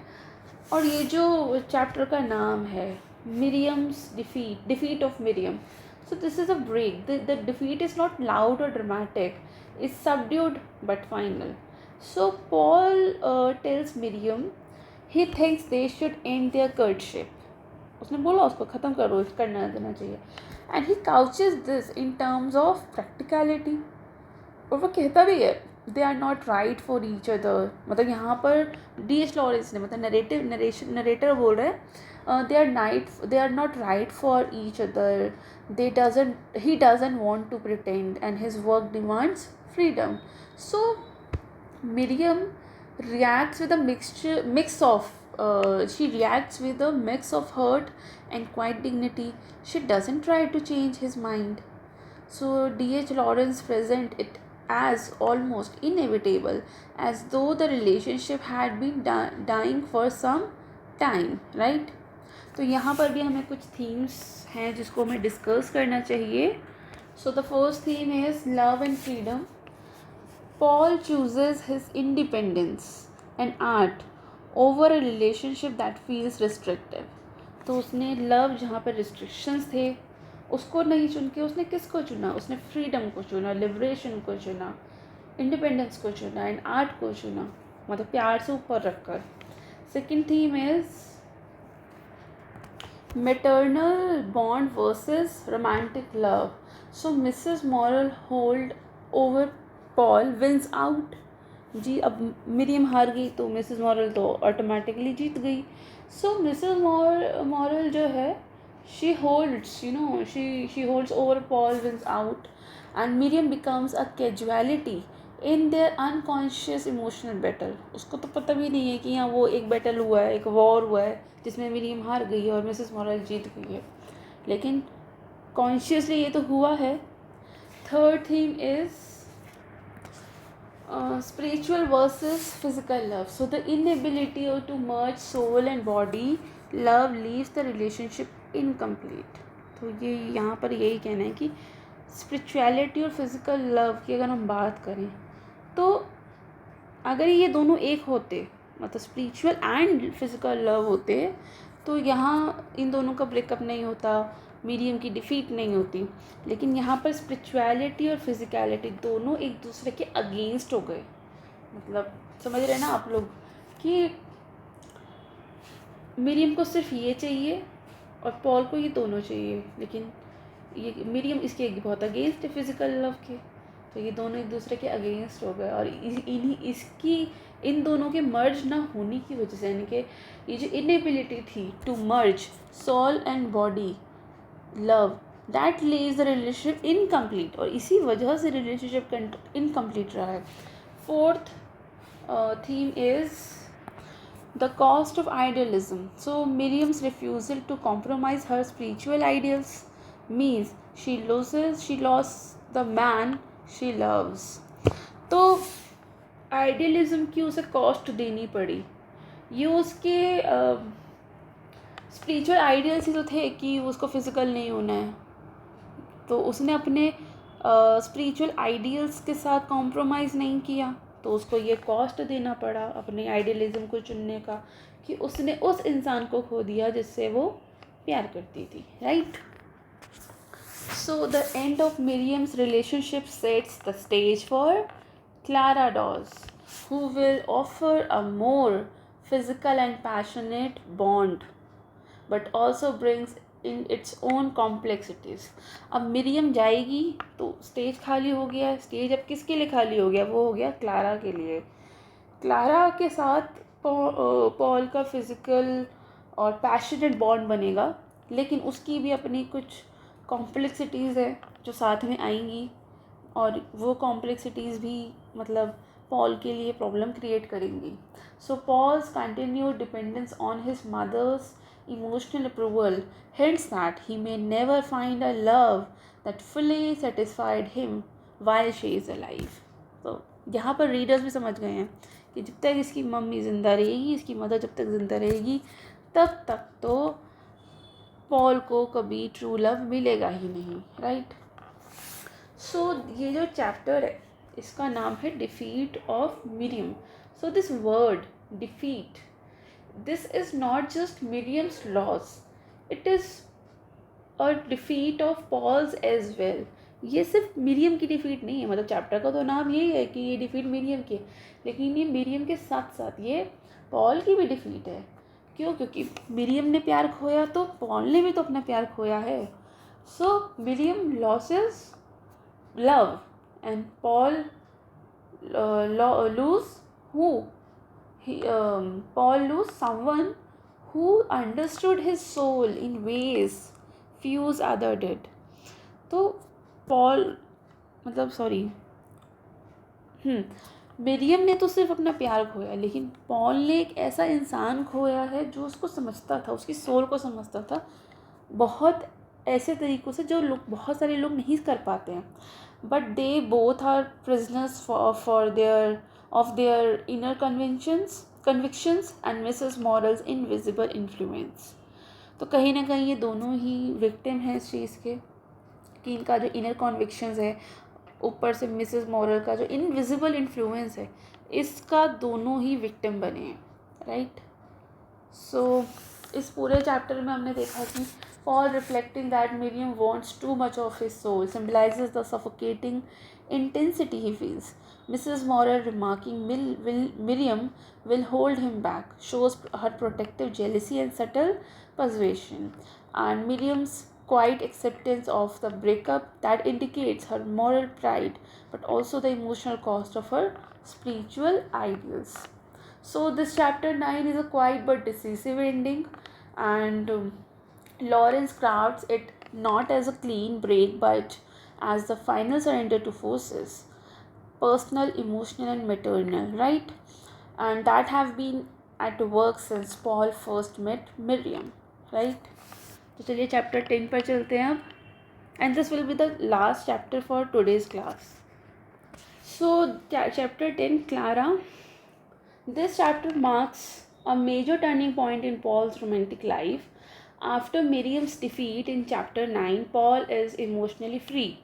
और ये जो चैप्टर का नाम है Miriam's defeat of Miriam, so this is a break. The defeat is not loud और dramatic, is subdued but final. So Paul tells Miriam he thinks they should end their courtship. उसने बोला उसको ख़त्म करो, करना देना चाहिए। And he couches this in terms of practicality, और वो कहता भी है they are not right for each other. मतलब यहाँ पर D.H. लॉरेंस ने, मतलब नरेटर बोल रहे हैं, they are not right for each other, he doesn't want to pretend and his work demands freedom. So Miriam reacts with a mix of she reacts with a mix of hurt and quiet dignity. She doesn't try to change his mind. So D.H. Lawrence present it as almost inevitable, as though the relationship had been dying for some time, right? तो यहाँ पर भी हमें कुछ themes हैं जिसको हमें discuss करना चाहिए. So the first theme is love and freedom. Paul chooses his independence and art over a relationship that feels restrictive. तो उसने लव जहाँ पर रिस्ट्रिक्शंस थे उसको नहीं चुन के उसने किसको चुना? उसने फ्रीडम को चुना, लिबरेशन को चुना, इंडिपेंडेंस को चुना एंड आर्ट को चुना, मतलब प्यार से ऊपर रखकर. Second theme is maternal bond versus romantic love. So Mrs. Morrel hold over Paul wins out. जी अब मिरियम हार गई तो मिसेस मॉरल तो ऑटोमेटिकली जीत गई. सो मिसेस मॉरल जो है she holds, she holds over Paul wins out, and Miriam becomes a casualty in their unconscious emotional battle. उसको तो पता भी नहीं है कि यहाँ वो एक बैटल हुआ है, एक वॉर हुआ है जिसमें मिरियम हार गई है और मिसेस मॉरल जीत गई है, लेकिन कॉन्शियसली ये तो हुआ है. Third theme is spiritual versus physical love. So the inability to merge soul and body love leaves the relationship incomplete. तो ये यहाँ पर यही कहना है कि स्पिरिचुअलिटी और फिज़िकल लव की अगर हम बात करें तो अगर ये दोनों एक होते, मतलब स्पिरिचुअल एंड फिज़िकल लव होते, तो यहाँ इन दोनों का ब्रेकअप नहीं होता, मीडियम की डिफ़ीट नहीं होती. लेकिन यहाँ पर स्पिरिचुअलिटी और फिज़िकलिटी दोनों एक दूसरे के अगेंस्ट हो गए. मतलब समझ रहे हैं ना आप लोग कि मीडियम को सिर्फ ये चाहिए और पॉल को ये दोनों चाहिए, लेकिन ये मीडियम इसके बहुत अगेंस्ट है फिज़िकल लव के, तो ये दोनों एक दूसरे के अगेंस्ट हो गए. और इन दोनों के मर्ज ना होने की वजह से, यानी कि ये जो इनेबिलिटी थी to merge soul and body love, that leaves the relationship incomplete, और इसी वजह से रिलेशनशिप इनकम्प्लीट रहा है. Fourth theme is the cost of idealism. So Miriam's refusal to compromise her spiritual ideals means she lost the man she loves. तो idealism की उसे cost देनी पड़ी. ये उसके स्पिरिचुअल आइडियल्स ही तो थे कि उसको फिज़िकल नहीं होना है, तो उसने अपने स्पिरिचुअल आइडियल्स के साथ कॉम्प्रोमाइज़ नहीं किया, तो उसको ये कॉस्ट देना पड़ा अपने आइडियलिज्म को चुनने का, कि उसने उस इंसान को खो दिया जिससे वो प्यार करती थी, right? So the end of Miriam's relationship sets the stage for Clara Dawes, who will offer a more physical and passionate bond, but also brings in its own complexities. अब मिरियम जाएगी तो स्टेज खाली हो गया. Stage अब किसके लिए खाली हो गया? वो हो गया क्लारा के लिए. क्लारा के साथ पॉल का फिज़िकल और पैशनेट बॉन्ड बनेगा, लेकिन उसकी भी अपनी कुछ कॉम्प्लेक्सिटीज़ है जो साथ में आएंगी, और वो कॉम्प्लेक्सिटीज़ भी मतलब पॉल के लिए प्रॉब्लम क्रिएट करेंगी. So Paul's continued dependence on his mother's emotional approval hints that he may never find a love that fully satisfied him while she is alive. तो यहाँ पर रीडर्स भी समझ गए हैं कि जब तक इसकी मम्मी ज़िंदा रहेगी, इसकी मदर जब तक ज़िंदा रहेगी, तब तक तो पॉल को कभी ट्रू लव मिलेगा ही नहीं, राइट? सो ये जो चैप्टर है इसका नाम है defeat of Miriam. So this word defeat, this is not just Miriam's loss, it is a defeat of Paul's as well. ये सिर्फ मिरियम की डिफीट नहीं है, मतलब चैप्टर का तो नाम यही है कि ये डिफीट मिरियम की, लेकिन ये मिरियम के साथ साथ ये पॉल की भी डिफीट है. क्यों? क्योंकि मिरियम ने प्यार खोया तो पॉल ने भी तो अपना प्यार खोया है. So Miriam loses love and Paul lose who Paul lose someone who understood his soul in ways few other did. तो पॉल मतलब मिरियम ने तो सिर्फ अपना प्यार खोया, लेकिन पॉल ने एक ऐसा इंसान खोया है जो उसको समझता था, उसकी सोल को समझता था, बहुत ऐसे तरीक़ों से जो लोग, बहुत सारे लोग नहीं कर पाते हैं. But they both are prisoners for their of their inner convictions and Mrs Morel's invisible influence. तो कहीं ना कहीं ये दोनों ही विक्टिम हैं इस चीज़ के, कि इनका जो इनर कॉन्विक्शंस है, ऊपर से मिसेस मॉरल का जो इनविजिबल इन्फ्लुएंस है, इसका दोनों ही विक्टिम बने हैं. राइट. सो इस पूरे चैप्टर में हमने देखा कि Paul reflecting that Miriam wants too much of his soul symbolizes the suffocating intensity he feels. Mrs. Morel remarking Miriam will hold him back shows her protective jealousy and subtle persuasion, and Miriam's quiet acceptance of the breakup that indicates her moral pride but also the emotional cost of her spiritual ideals. So this chapter 9 is a quiet but decisive ending, and Lawrence crafts it not as a clean break but as the final surrender to forces, personal, emotional, and maternal, right? And that have been at work since Paul first met Miriam, right? तो चलिए chapter 10 पर चलते हैं अब, and this will be the last chapter for today's class. So chapter 10, Clara. This chapter marks a major turning point in Paul's romantic life. After Miriam's defeat in chapter 9, Paul is emotionally free,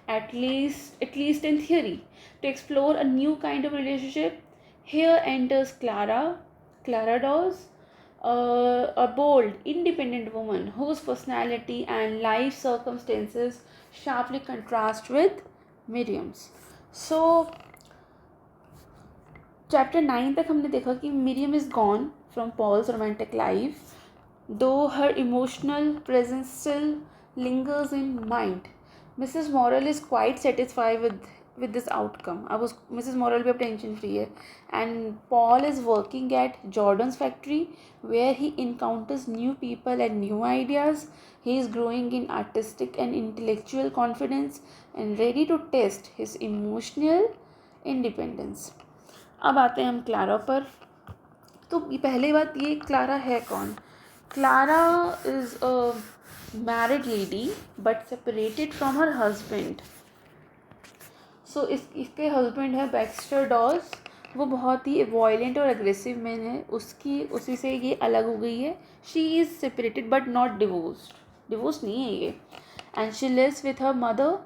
at least in theory, to explore a new kind of relationship. Here enters Clara Dawes, a bold, independent woman whose personality and life circumstances sharply contrast with Miriam's. So chapter 9 तक हमने देखा कि Miriam is gone from Paul's romantic life, though her emotional presence still lingers in mind. Mrs Morel is quite satisfied with this outcome. अब उस Mrs Morel भी अब tension free है. And Paul is working at Jordan's factory where he encounters new people and new ideas. He is growing in artistic and intellectual confidence and ready to test his emotional independence. अब आते हैं हम Clara पर. तो पहली बात ये, Clara है कौन? Clara is a married lady but separated from her husband. So इसके हस्बैंड है बैक्स्टर डॉस. वो बहुत ही वॉयलेंट और एग्रेसिव मैन है. उसी से ये अलग हो गई है. She is separated but not divorce नहीं है ये. And she lives with her mother,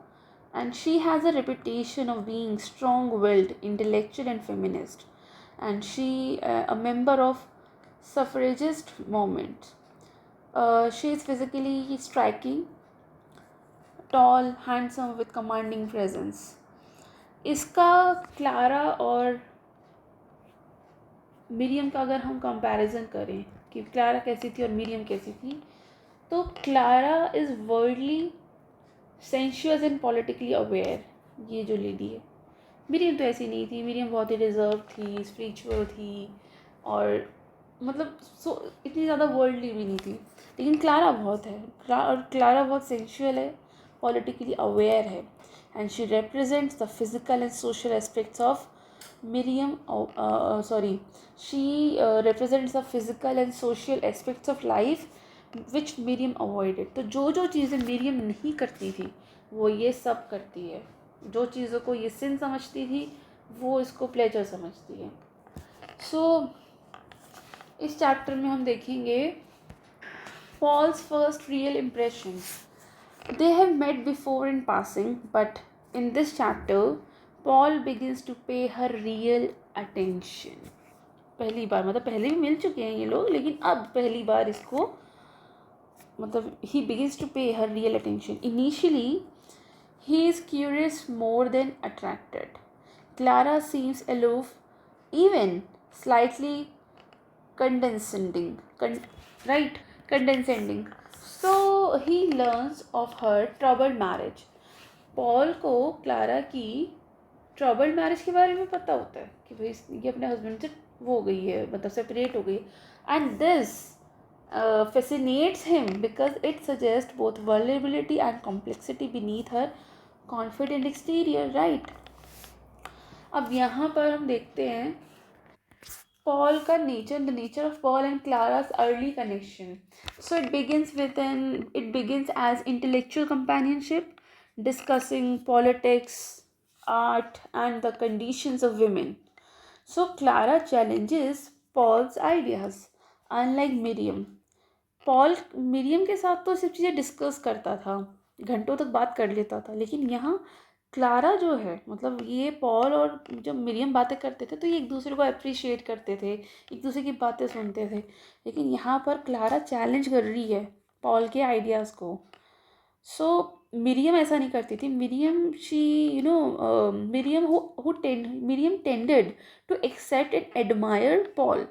and she has a reputation of being strong-willed, intellectual and feminist, and she a member of suffragist movement. She is physically striking, tall, handsome with commanding presence. इसका Clara और Miriam का अगर हम comparison करें कि Clara कैसी थी और मिरियम कैसी थी, तो Clara is worldly, sensuous and politically aware, ये जो लेडी है. मिरियम तो ऐसी नहीं थी. मिरियम बहुत ही रिजर्व थी, स्पिरिचुअल थी, और मतलब इतनी ज़्यादा वर्ल्डली भी नहीं थी. लेकिन क्लारा बहुत है. और क्लारा बहुत सेंशुअल है, पॉलिटिकली अवेयर है, and she represents the physical and social aspects of Miriam. She represents the physical and social aspects of life which Miriam avoided. तो जो चीज़ें मिरियम नहीं करती थी वो ये सब करती है. जो चीज़ों को ये सिन समझती थी वो इसको प्लेजर समझती है. सो इस चैप्टर में हम देखेंगे Paul's first real impressions. They have met before in passing, but in this chapter Paul begins to pay her real attention. पहली बार, मतलब पहले भी मिल चुके हैं ये लोग, लेकिन अब पहली बार इसको, मतलब he begins to pay her real attention. Initially, he is curious more than attracted. Clara seems aloof, even slightly condescending. Condescending. So he learns of her troubled marriage. Paul को क्लारा की ट्रबल्ड मैरिज के बारे में पता होता है कि भाई ये अपने हस्बैंड से वो हो गई है, मतलब सेपरेट हो गई. And this fascinates him because it suggests both vulnerability and complexity beneath her confident exterior, right? अब यहाँ पर हम देखते हैं Paul का nature, the nature of Paul and Clara's early connection. So it begins as intellectual companionship, discussing politics, art, and the conditions of women. So Clara challenges Paul's ideas, unlike Miriam. Paul Miriam के साथ तो सिर्फ चीज़ें discuss करता था, घंटों तक बात कर लेता था, लेकिन यहाँ क्लारा जो है, मतलब ये पॉल और जब मिरियम बातें करते थे तो ये एक दूसरे को अप्रिशिएट करते थे, एक दूसरे की बातें सुनते थे, लेकिन यहाँ पर क्लारा चैलेंज कर रही है पॉल के आइडियाज़ को. सो मिरियम ऐसा नहीं करती थी. Miriam she you know Miriam tended to accept and admire Paul.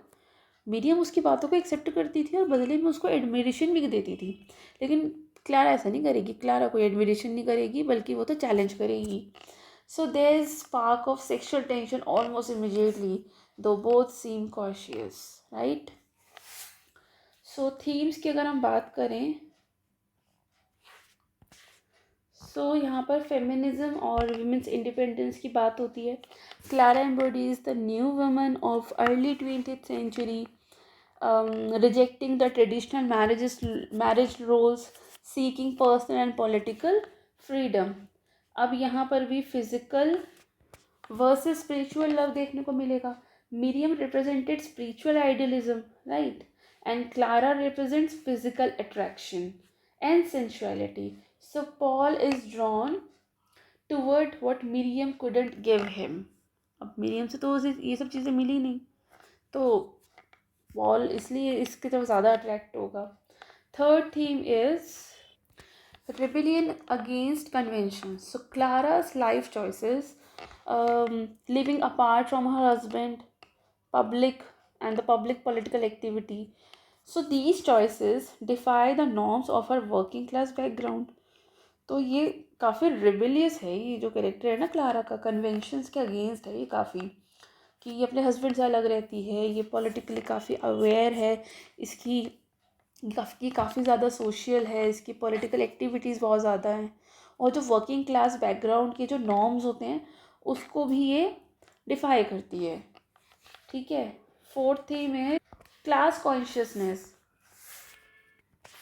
Medium उसकी बातों को एक्सेप्ट करती थी और बदले में उसको एडमिरेशन भी देती थी, लेकिन क्लारा ऐसा नहीं करेगी. क्लारा कोई एडमिरेशन नहीं करेगी, बल्कि वो तो चैलेंज करेगी. So there is spark of sexual tension almost immediately, though both seem cautious, right. So themes की अगर हम बात करें, सो यहाँ पर फेमिनिज्म और वुमेन्स इंडिपेंडेंस की बात होती है. Clara embodies the new woman of early 20th century, rejecting the traditional marriage roles, seeking personal and political freedom. अब यहाँ पर भी फिजिकल वर्सेस स्पिरिचुअल लव देखने को मिलेगा. Miriam represented spiritual idealism, right, and Clara represents physical attraction and sensuality. So Paul is drawn toward what Miriam couldn't give him. अब Miriam से तो उसे ये सब चीज़ें मिली नहीं, तो पॉल इसलिए इसकी तरफ ज़्यादा अट्रैक्ट होगा. Third theme is rebellion against conventions. So Clara's life choices, living apart from her husband, public and the public political activity. So these choices defy the norms of her working class background. तो ये काफ़ी rebellious है, ये जो character है ना Clara का, conventions के अगेंस्ट है ये काफ़ी, कि ये अपने हस्बैंड से अलग रहती है, ये पॉलिटिकली काफ़ी अवेयर है, इसकी काफ़ी ज़्यादा सोशल है, इसकी पॉलिटिकल एक्टिविटीज़ बहुत ज़्यादा हैं, और जो वर्किंग क्लास बैकग्राउंड के जो नॉर्म्स होते हैं उसको भी ये डिफाई करती है. ठीक है. फोर्थ थीम है class consciousness.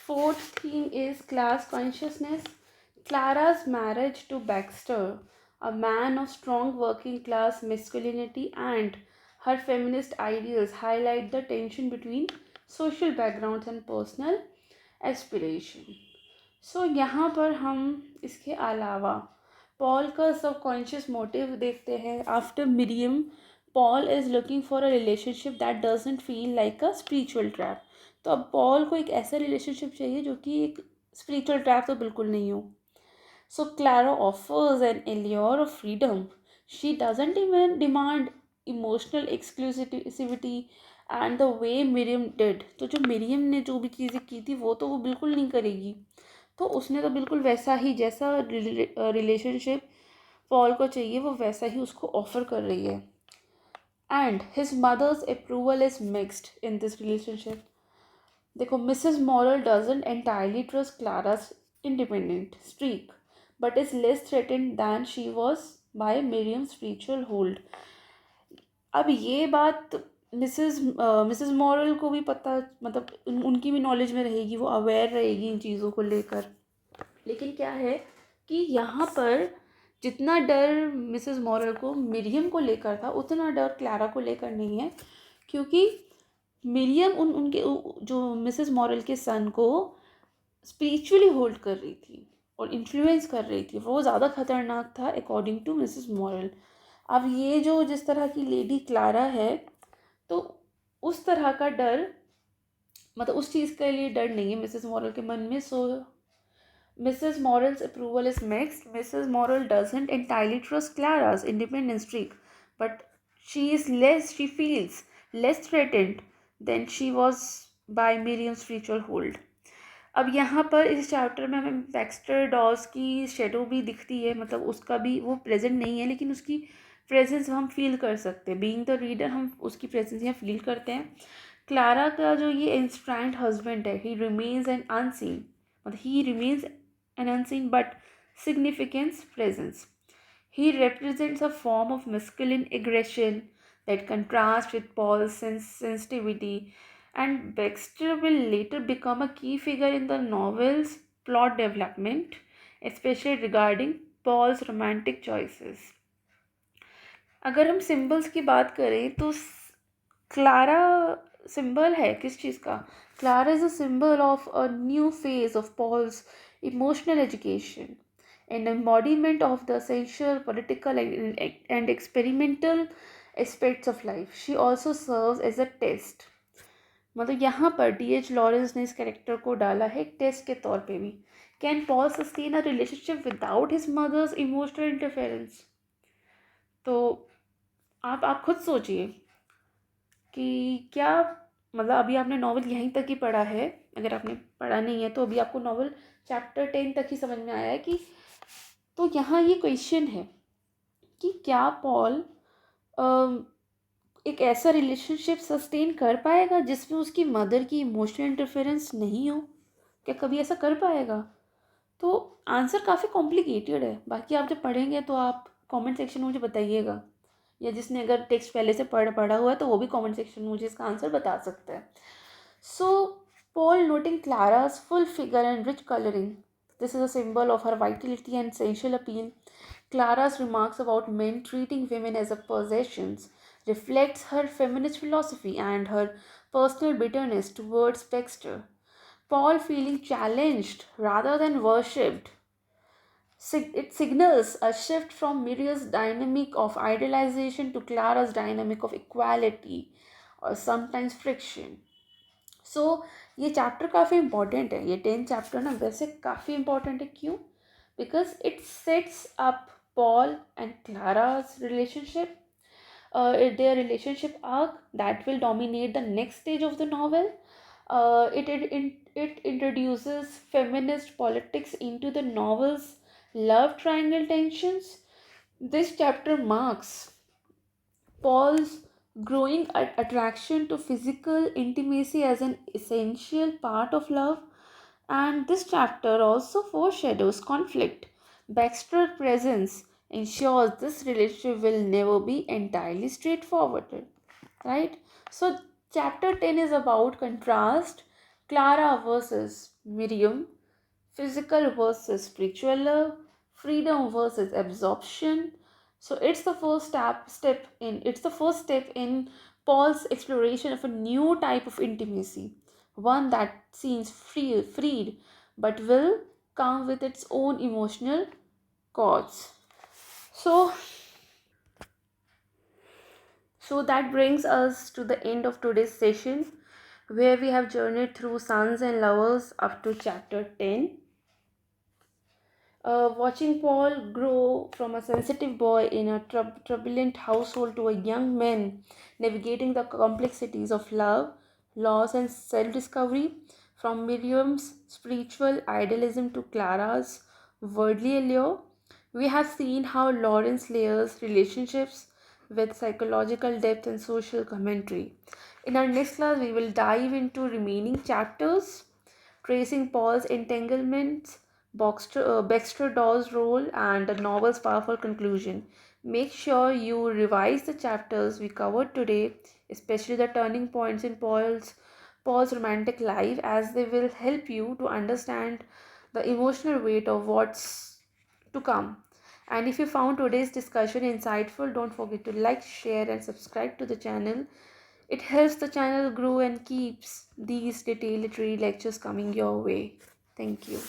Fourth theme is class consciousness. Clara's marriage to Baxter, a man of strong working class masculinity, and her feminist ideals highlight the tension between social backgrounds and personal aspiration. So यहाँ पर हम इसके अलावा Paul का subconscious motive देखते हैं. After Miriam, Paul is looking for a relationship that doesn't feel like a spiritual trap. तो अब पॉल को एक ऐसा रिलेशनशिप चाहिए जो कि एक स्पिरिचुअल ट्रैप तो बिल्कुल नहीं हो. So Clara offers an allure of freedom. She doesn't even demand emotional exclusivity and the way Miriam did. तो जो मिरियम ने जो भी चीज़ें की थी वो तो वो बिल्कुल नहीं करेगी. तो उसने तो बिल्कुल वैसा ही, जैसा रिलेशनशिप पॉल को चाहिए वो वैसा ही उसको ऑफर कर रही है. And his mother's approval is mixed in this relationship. देखो, Mrs Morel doesn't entirely trust क्लारा's independent streak, but is less threatened than she was by Miriam's spiritual hold. अब ये बात मिसेस मॉरल को भी पता, मतलब उनकी भी नॉलेज में रहेगी, वो अवेयर रहेगी इन चीज़ों को लेकर. लेकिन क्या है कि यहाँ पर जितना डर मिसेस मॉरल को मिरियम को लेकर था, उतना डर क्लारा को लेकर नहीं है, क्योंकि मिरियम उनके जो मिसेस मॉरल के सन को स्पिरिचुअली होल्ड कर रही थी और इन्फ्लुएंस कर रही थी. वो ज़्यादा खतरनाक था अकॉर्डिंग टू मिसेस मॉरल. अब ये जो जिस तरह की लेडी क्लारा है, तो उस तरह का डर, मतलब उस चीज़ के लिए डर नहीं है मिसेस मॉरल के मन में. सो Mrs. Morrel's approval is mixed. Mrs. Morrel doesn't entirely trust Clara's independent streak, but she feels less threatened than she was by Miriam's spiritual hold. अब यहाँ पर इस चैप्टर में हमें बैक्स्टर डॉस की शेडो भी दिखती है, मतलब उसका भी वो प्रेजेंट नहीं है, लेकिन उसकी प्रेजेंस हम फील कर सकते हैं. बीइंग द रीडर हम उसकी प्रेजेंस यहाँ फील करते हैं. क्लारा का जो ये इंस्ट्रांट हस्बैंड है, ही रिमेन्स एन अनसीन, मतलब ही remains an unseen but significance presence. He represents a form of masculine aggression that contrasts with Paul's sensitivity, and Baxter will later become a key figure in the novel's plot development, especially regarding Paul's romantic choices. अगर हम symbols की बात करें तो Clara symbol है किस चीज़ का? Clara is a symbol of a new phase of Paul's emotional education, an embodiment of the essential political and experimental aspects of life. She also serves as a test. मतलब यहाँ पर D.H. Lawrence ने इस character को डाला है test के तौर पे भी. Can Paul sustain a relationship without his mother's emotional interference? तो आप खुद सोचिए कि क्या, मतलब अभी आपने नॉवल यहीं तक ही पढ़ा है. अगर आपने पढ़ा नहीं है तो अभी आपको नॉवल चैप्टर 10 तक ही समझ में आया है कि, तो यहाँ ये क्वेश्चन है कि क्या पॉल एक ऐसा रिलेशनशिप सस्टेन कर पाएगा जिसमें उसकी मदर की इमोशनल इंटरफेरेंस नहीं हो? क्या कभी ऐसा कर पाएगा? तो आंसर काफ़ी कॉम्प्लिकेटेड है. बाकी आप जब पढ़ेंगे तो आप कमेंट सेक्शन में मुझे बताइएगा, या जिसने अगर टेक्स्ट पहले से पढ़ा हुआ है तो वो भी कमेंट सेक्शन में मुझे इसका आंसर बता सकता है. सो Paul, noting Clara's full figure and rich coloring, this is a symbol of her vitality and sensual appeal. Clara's remarks about men treating women as a possessions reflects her feminist philosophy and her personal bitterness towards Baxter. Paul feeling challenged rather than worshipped. It signals a shift from Miriam's dynamic of idealization to Clara's dynamic of equality or sometimes friction. सो ये chapter काफ़ी important है. ये 10th chapter ना वैसे काफ़ी important है. क्यों? Because it sets up Paul and Clara's relationship, their relationship arc that will dominate the next stage of the novel. It introduces feminist politics into the novel's love triangle tensions. This chapter marks Paul's growing attraction to physical intimacy as an essential part of love, and this chapter also foreshadows conflict. Baxter's presence ensures this relationship will never be entirely straightforward, right? So, chapter 10 is about contrast, Clara versus Miriam, physical versus spiritual love, freedom versus absorption. So it's the first step in Paul's exploration of a new type of intimacy, one that seems freed but will come with its own emotional costs. So so that brings us to the end of today's session, where we have journeyed through Sons and Lovers up to chapter 10. Watching Paul grow from a sensitive boy in a turbulent household to a young man navigating the complexities of love, loss, and self discovery, from Miriam's spiritual idealism to Clara's worldly allure, we have seen how Lawrence layers relationships with psychological depth and social commentary. In our next class, we will dive into remaining chapters, tracing Paul's entanglements, Baxter Dawes' role, and the novel's powerful conclusion. Make sure you revise the chapters we covered today, especially the turning points in Paul's romantic life, as they will help you to understand the emotional weight of what's to come. And if you found today's discussion insightful, don't forget to like, share, and subscribe to the channel. It helps the channel grow and keeps these detailed literary lectures coming your way. Thank you.